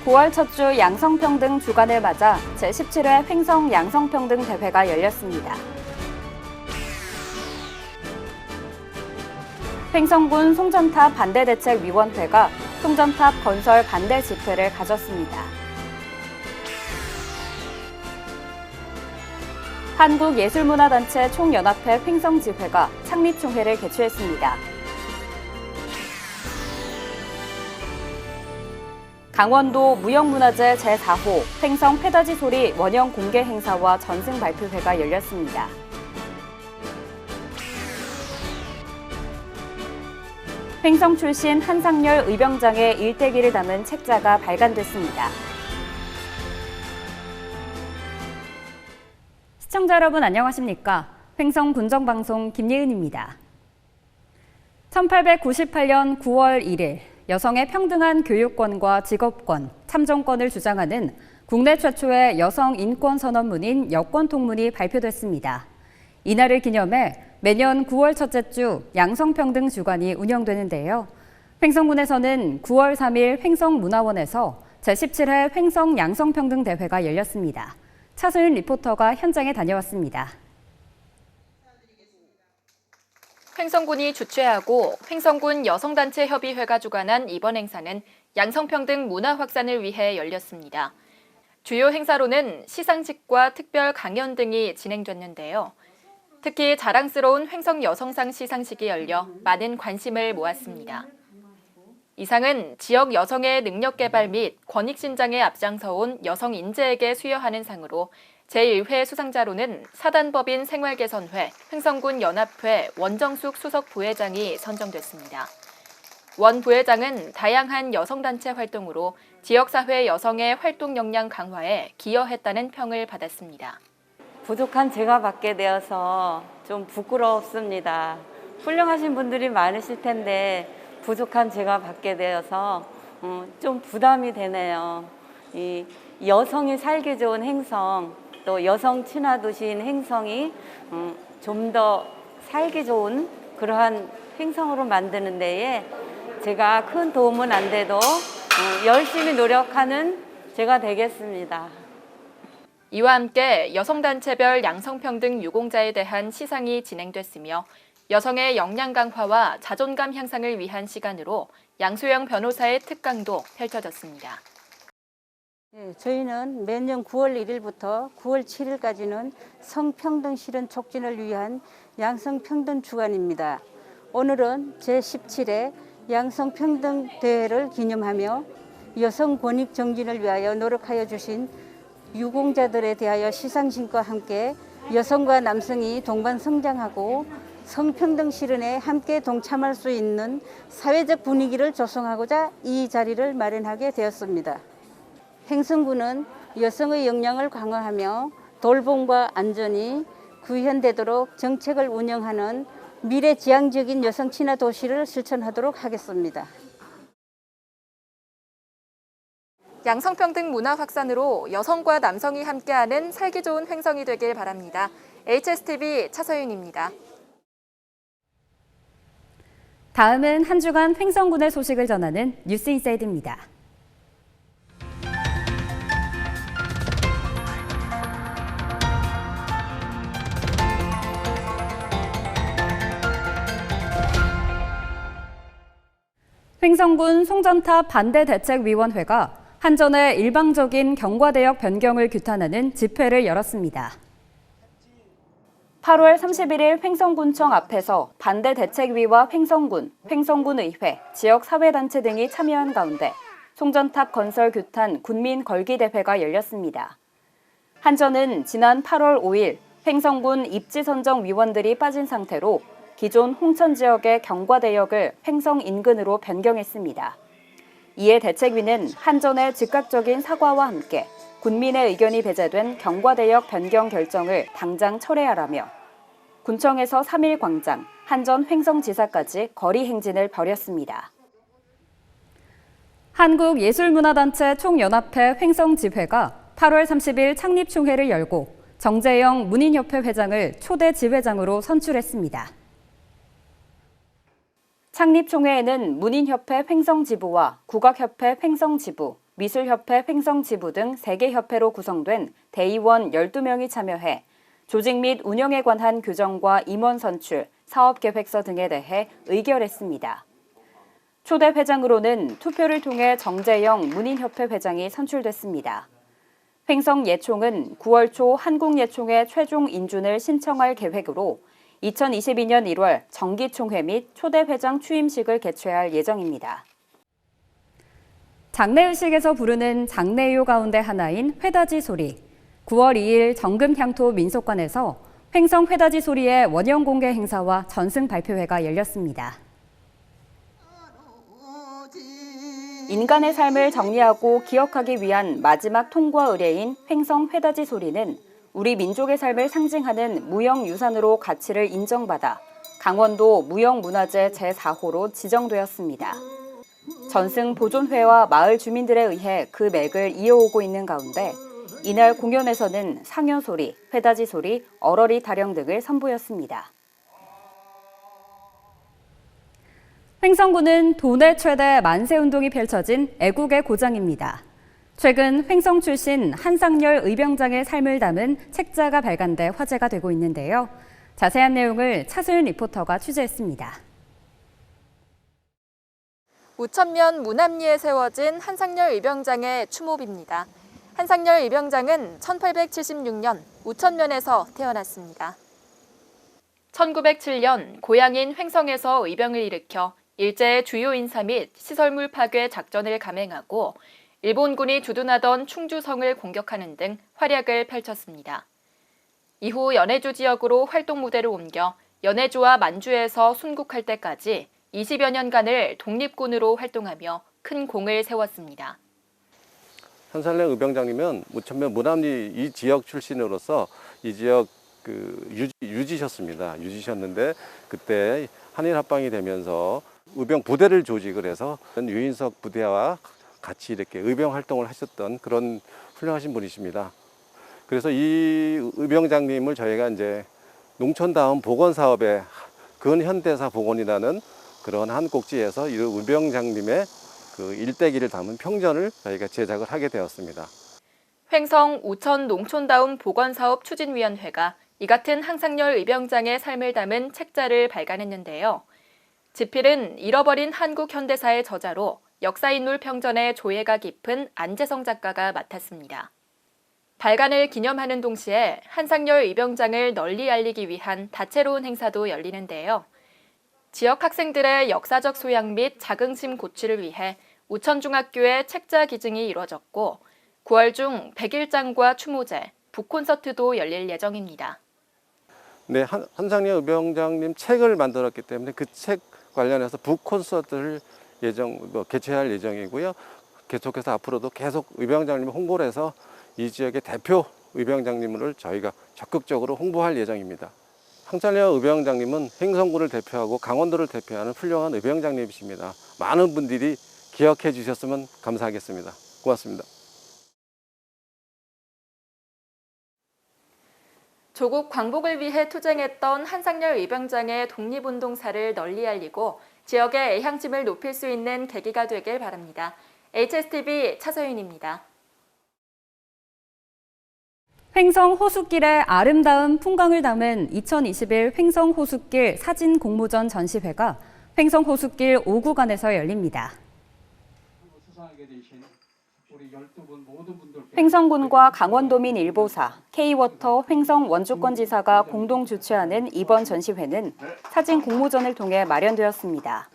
9월 첫 주 양성평등 주간을 맞아 제17회 횡성 양성평등 대회가 열렸습니다. 횡성군 송전탑 반대대책위원회가 송전탑 건설 반대 집회를 가졌습니다. 한국예술문화단체 총연합회 횡성지회가 창립총회를 개최했습니다. 강원도 무형문화재 제4호 횡성 페다지 소리 원형 공개 행사와 전승 발표회가 열렸습니다. 횡성 출신 한상열 의병장의 일대기를 담은 책자가 발간됐습니다. 시청자 여러분 안녕하십니까? 횡성 군정방송 김예은입니다. 1898년 9월 1일 여성의 평등한 교육권과 직업권, 참정권을 주장하는 국내 최초의 여성 인권 선언문인 여권통문이 발표됐습니다. 이날을 기념해 매년 9월 첫째 주 양성평등 주간이 운영되는데요. 횡성군에서는 9월 3일 횡성문화원에서 제17회 횡성 양성평등 대회가 열렸습니다. 차소윤 리포터가 현장에 다녀왔습니다. 횡성군이 주최하고 횡성군 여성단체 협의회가 주관한 이번 행사는 양성평등 문화 확산을 위해 열렸습니다. 주요 행사로는 시상식과 특별 강연 등이 진행됐는데요. 특히 자랑스러운 횡성 여성상 시상식이 열려 많은 관심을 모았습니다. 이 상은 지역 여성의 능력 개발 및 권익 신장에 앞장서온 여성 인재에게 수여하는 상으로 제1회 수상자로는 사단법인 생활개선회 횡성군 연합회 원정숙 수석 부회장이 선정됐습니다. 원 부회장은 다양한 여성단체 활동으로 지역사회 여성의 활동 역량 강화에 기여했다는 평을 받았습니다. 부족한 제가 받게 되어서 좀 부끄럽습니다. 훌륭하신 분들이 많으실 텐데 부족한 제가 받게 되어서 좀 부담이 되네요. 이 여성이 살기 좋은 횡성, 또 여성 친화 도시인 횡성이 좀 더 살기 좋은 그러한 횡성으로 만드는 데에 제가 큰 도움은 안 돼도 열심히 노력하는 제가 되겠습니다. 이와 함께 여성단체별 양성평등 유공자에 대한 시상이 진행됐으며 여성의 역량 강화와 자존감 향상을 위한 시간으로 양소영 변호사의 특강도 펼쳐졌습니다. 네, 저희는 매년 9월 1일부터 9월 7일까지는 성평등 실현 촉진을 위한 양성평등 주간입니다. 오늘은 제17회 양성평등 대회를 기념하며 여성 권익 정진을 위하여 노력하여 주신 유공자들에 대하여 시상식과 함께 여성과 남성이 동반 성장하고 성평등 실현에 함께 동참할 수 있는 사회적 분위기를 조성하고자 이 자리를 마련하게 되었습니다. 횡성군은 여성의 역량을 강화하며 돌봄과 안전이 구현되도록 정책을 운영하는 미래지향적인 여성 친화 도시를 실천하도록 하겠습니다. 양성평등 문화 확산으로 여성과 남성이 함께하는 살기 좋은 횡성이 되길 바랍니다. HSTV 차서윤입니다. 다음은 한 주간 횡성군의 소식을 전하는 뉴스인사이드입니다. 횡성군 송전탑 반대대책위원회가 한전의 일방적인 경과대역 변경을 규탄하는 집회를 열었습니다. 8월 31일 횡성군청 앞에서 반대대책위와 횡성군, 횡성군의회, 지역사회단체 등이 참여한 가운데 송전탑 건설 규탄 군민걸기대회가 열렸습니다. 한전은 지난 8월 5일 횡성군 입지선정위원들이 빠진 상태로 기존 홍천 지역의 경과대역을 횡성 인근으로 변경했습니다. 이에 대책위는 한전의 즉각적인 사과와 함께 군민의 의견이 배제된 경과대역 변경 결정을 당장 철회하라며 군청에서 3일 광장, 한전 횡성지사까지 거리 행진을 벌였습니다. 한국예술문화단체 총연합회 횡성지회가 8월 30일 창립총회를 열고 정재영 문인협회 회장을 초대 지회장으로 선출했습니다. 창립총회에는 문인협회 횡성지부와 국악협회 횡성지부, 미술협회 횡성지부 등 3개 협회로 구성된 대의원 12명이 참여해 조직 및 운영에 관한 규정과 임원 선출, 사업계획서 등에 대해 의결했습니다. 초대 회장으로는 투표를 통해 정재영 문인협회 회장이 선출됐습니다. 횡성예총은 9월 초 한국예총의 최종 인준을 신청할 계획으로 2022년 1월 정기총회 및 초대 회장 취임식을 개최할 예정입니다. 장례의식에서 부르는 장례요 가운데 하나인 회다지 소리. 9월 2일 정금향토 민속관에서 횡성 회다지 소리의 원형 공개 행사와 전승 발표회가 열렸습니다. 인간의 삶을 정리하고 기억하기 위한 마지막 통과 의례인 횡성 회다지 소리는 우리 민족의 삶을 상징하는 무형유산으로 가치를 인정받아 강원도 무형문화재 제4호로 지정되었습니다. 전승 보존회와 마을 주민들에 의해 그 맥을 이어오고 있는 가운데 이날 공연에서는 상여소리, 회다지 소리, 얼얼이 타령 등을 선보였습니다. 횡성군은 도내 최대 만세운동이 펼쳐진 애국의 고장입니다. 최근 횡성 출신 한상열 의병장의 삶을 담은 책자가 발간돼 화제가 되고 있는데요. 자세한 내용을 차소윤 리포터가 취재했습니다. 우천면 문암리에 세워진 한상열 의병장의 추모비입니다. 한상열 의병장은 1876년 우천면에서 태어났습니다. 1907년 고향인 횡성에서 의병을 일으켜 일제의 주요 인사 및 시설물 파괴 작전을 감행하고 일본군이 주둔하던 충주성을 공격하는 등 활약을 펼쳤습니다. 이후 연해주 지역으로 활동 무대를 옮겨 연해주와 만주에서 순국할 때까지 20여 년간을 독립군으로 활동하며 큰 공을 세웠습니다. 한상열 의병장님은 우천면 문암리 이 지역 출신으로서 이 지역 유지셨습니다. 유지셨는데 그때 한일 합방이 되면서 의병 부대를 조직을 해서 유인석 부대와 같이 이렇게 의병 활동을 하셨던 그런 훌륭하신 분이십니다. 그래서 이 의병장님을 저희가 이제 농촌다운 복원 사업의 근현대사 복원이라는 그런 한 꼭지에서 이 의병장님의 그 일대기를 담은 평전을 저희가 제작을 하게 되었습니다. 횡성 우천 농촌다움 복원사업 추진위원회가 이 같은 한상열 의병장의 삶을 담은 책자를 발간했는데요. 지필은 잃어버린 한국 현대사의 저자로 역사인물 평전의 조예가 깊은 안재성 작가가 맡았습니다. 발간을 기념하는 동시에 한상열 의병장을 널리 알리기 위한 다채로운 행사도 열리는데요. 지역 학생들의 역사적 소양 및 자긍심 고취를 위해 우천중학교의 책자 기증이 이루어졌고 9월 중 백일장과 추모제, 북콘서트도 열릴 예정입니다. 네, 한상열 의병장님 책을 만들었기 때문에 그 책 관련해서 북콘서트를 개최할 예정이고요. 계속해서 앞으로도 계속 의병장님 홍보를 해서 이 지역의 대표 의병장님을 저희가 적극적으로 홍보할 예정입니다. 한상열 의병장님은 횡성군을 대표하고 강원도를 대표하는 훌륭한 의병장님이십니다. 많은 분들이 기억해 주셨으면 감사하겠습니다. 고맙습니다. 조국 광복을 위해 투쟁했던 한상열 의병장의 독립운동사를 널리 알리고 지역의 애향심을 높일 수 있는 계기가 되길 바랍니다. HSTV 차서윤입니다. 횡성 호숫길의 아름다운 풍광을 담은 2021 횡성 호숫길 사진 공모전 전시회가 횡성 호숫길 5구간에서 열립니다. 횡성군과 강원도민 일보사, K워터 횡성 원주권지사가 공동 주최하는 이번 전시회는 사진 공모전을 통해 마련되었습니다.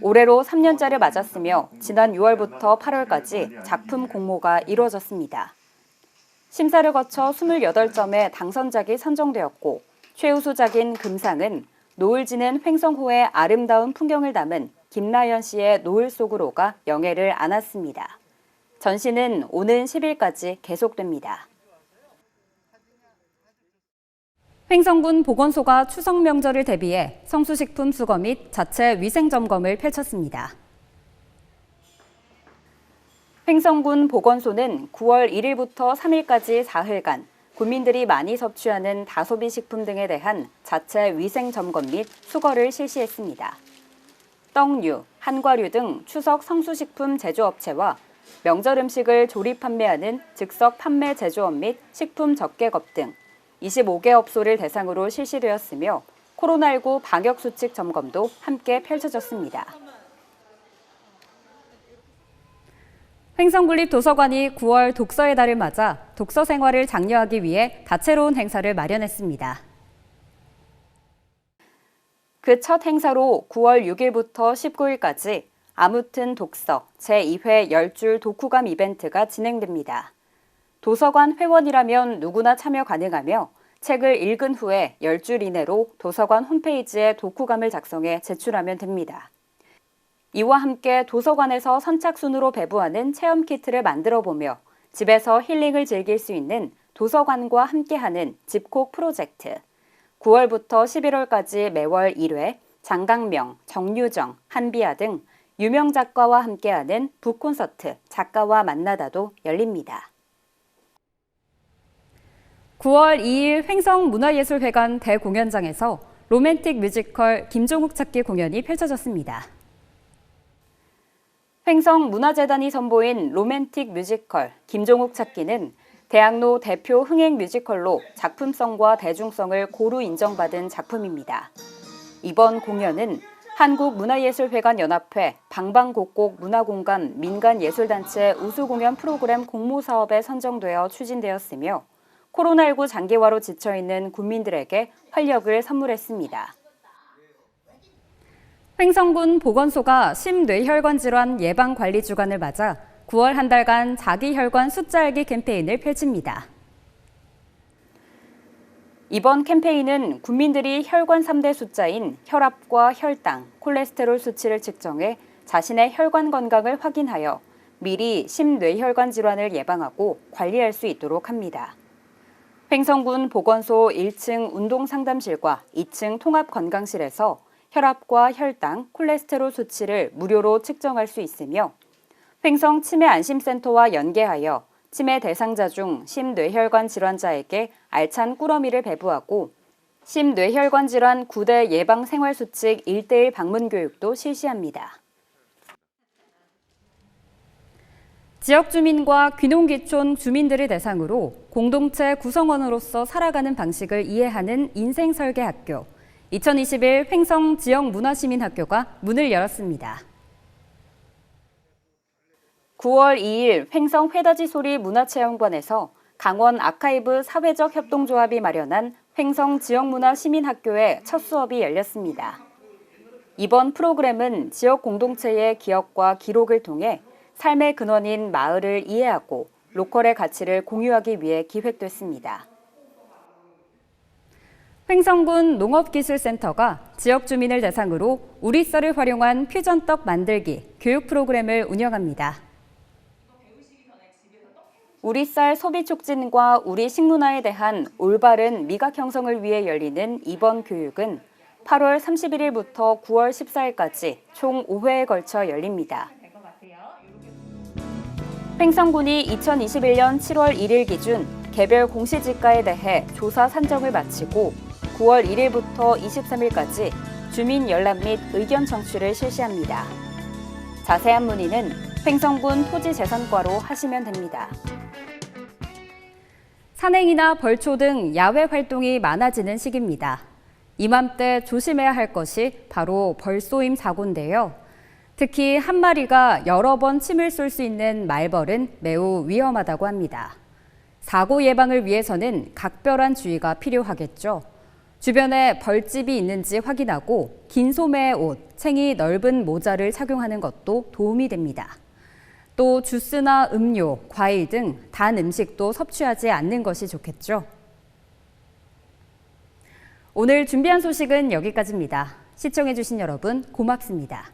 올해로 3년째를 맞았으며 지난 6월부터 8월까지 작품 공모가 이루어졌습니다. 심사를 거쳐 28점의 당선작이 선정되었고 최우수작인 금상은 노을 지는 횡성호의 아름다운 풍경을 담은 김나연 씨의 노을 속으로가 영예를 안았습니다. 전시는 오는 10일까지 계속됩니다. 횡성군 보건소가 추석 명절을 대비해 성수식품 수거 및 자체 위생 점검을 펼쳤습니다. 횡성군 보건소는 9월 1일부터 3일까지 4일간 국민들이 많이 섭취하는 다소비 식품 등에 대한 자체 위생 점검 및 수거를 실시했습니다. 떡류, 한과류 등 추석 성수식품 제조업체와 명절 음식을 조리 판매하는 즉석 판매 제조업 및 식품 접객업 등 25개 업소를 대상으로 실시되었으며 코로나19 방역 수칙 점검도 함께 펼쳐졌습니다. 횡성군립도서관이 9월 독서의 달을 맞아 독서 생활을 장려하기 위해 다채로운 행사를 마련했습니다. 그 첫 행사로 9월 6일부터 19일까지 아무튼 독서 제2회 10줄 독후감 이벤트가 진행됩니다. 도서관 회원이라면 누구나 참여 가능하며 책을 읽은 후에 10줄 이내로 도서관 홈페이지에 독후감을 작성해 제출하면 됩니다. 이와 함께 도서관에서 선착순으로 배부하는 체험 키트를 만들어보며 집에서 힐링을 즐길 수 있는 도서관과 함께하는 집콕 프로젝트, 9월부터 11월까지 매월 1회 장강명, 정유정, 한비아 등 유명 작가와 함께하는 북콘서트 작가와 만나다도 열립니다. 9월 2일 횡성문화예술회관 대공연장에서 로맨틱 뮤지컬 김종욱 찾기 공연이 펼쳐졌습니다. 횡성문화재단이 선보인 로맨틱 뮤지컬 김종욱 찾기는 대학로 대표 흥행 뮤지컬로 작품성과 대중성을 고루 인정받은 작품입니다. 이번 공연은 한국문화예술회관연합회 방방곡곡 문화공간 민간예술단체 우수공연 프로그램 공모사업에 선정되어 추진되었으며 코로나19 장기화로 지쳐있는 국민들에게 활력을 선물했습니다. 횡성군 보건소가 심뇌혈관 질환 예방관리 주간을 맞아 9월 한 달간 자기혈관 숫자 알기 캠페인을 펼칩니다. 이번 캠페인은 국민들이 혈관 3대 숫자인 혈압과 혈당, 콜레스테롤 수치를 측정해 자신의 혈관 건강을 확인하여 미리 심뇌혈관 질환을 예방하고 관리할 수 있도록 합니다. 횡성군 보건소 1층 운동상담실과 2층 통합건강실에서 혈압과 혈당, 콜레스테롤 수치를 무료로 측정할 수 있으며 횡성 치매안심센터와 연계하여 치매 대상자 중 심뇌혈관 질환자에게 알찬 꾸러미를 배부하고 심뇌혈관 질환 9대 예방 생활수칙 1:1 방문 교육도 실시합니다. 지역 주민과 귀농귀촌 주민들을 대상으로 공동체 구성원으로서 살아가는 방식을 이해하는 인생설계학교 2021 횡성 지역문화시민학교가 문을 열었습니다. 9월 2일 횡성 회다지소리 문화체험관에서 강원 아카이브 사회적 협동조합이 마련한 횡성 지역문화시민학교의 첫 수업이 열렸습니다. 이번 프로그램은 지역 공동체의 기억과 기록을 통해 삶의 근원인 마을을 이해하고 로컬의 가치를 공유하기 위해 기획됐습니다. 횡성군 농업기술센터가 지역 주민을 대상으로 우리 쌀을 활용한 퓨전떡 만들기 교육 프로그램을 운영합니다. 우리 쌀 소비 촉진과 우리 식문화에 대한 올바른 미각 형성을 위해 열리는 이번 교육은 8월 31일부터 9월 14일까지 총 5회에 걸쳐 열립니다. 횡성군이 2021년 7월 1일 기준 개별 공시지가에 대해 조사 산정을 마치고 9월 1일부터 23일까지 주민 열람 및 의견 청취를 실시합니다. 자세한 문의는 횡성군 토지재산과로 하시면 됩니다. 산행이나 벌초 등 야외 활동이 많아지는 시기입니다. 이맘때 조심해야 할 것이 바로 벌쏘임 사고인데요. 특히 한 마리가 여러 번 침을 쏠 수 있는 말벌은 매우 위험하다고 합니다. 사고 예방을 위해서는 각별한 주의가 필요하겠죠. 주변에 벌집이 있는지 확인하고 긴 소매의 옷, 챙이 넓은 모자를 착용하는 것도 도움이 됩니다. 또 주스나 음료, 과일 등 단 음식도 섭취하지 않는 것이 좋겠죠. 오늘 준비한 소식은 여기까지입니다. 시청해주신 여러분 고맙습니다.